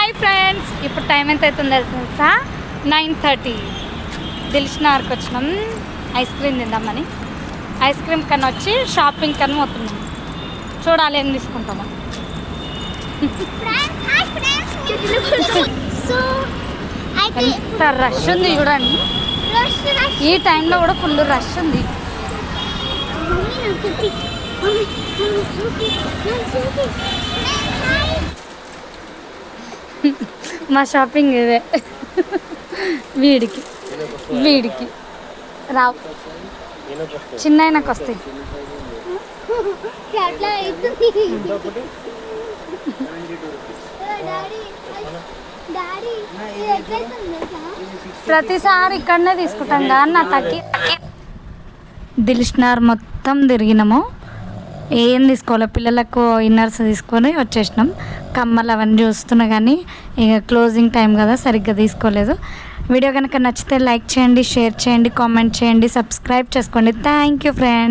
Hi friends, ఇప్పుడు time ఎంత అవుతుందో తెలుసా? 9:30. దిల్షుక్నగర్కి వచ్చినాం ఐస్ క్రీమ్ తిందామని. ఐస్ క్రీమ్ కన్నా వచ్చి షాపింగ్ కన్నా పోతున్నాం. చూడాలి ఏం తీసుకుంటామో. ఎంత రష్ ఉంది చూడండి. ఈ టైంలో కూడా ఫుల్ రష్ ఉంది. మా షాపింగ్ ఇదే. వీడికి రావు, చిన్న అయినాకు వస్తాయి. ప్రతిసారి ఇక్కడనే తీసుకుంటాం కదా నా తగ్గి. దిల్షుక్నగర్ మొత్తం తిరిగినాము. ఏం తీసుకోవాలి, పిల్లలకు ఇన్నర్స్ తీసుకొని వచ్చేసినాం. కమ్మలు అవన్నీ చూస్తున్నా కానీ ఇక క్లోజింగ్ టైం కదా, సరిగ్గా తీసుకోలేదు. వీడియో కనుక నచ్చితే లైక్ చేయండి, షేర్ చేయండి, కామెంట్ చేయండి, సబ్స్క్రైబ్ చేసుకోండి. Thank you friends.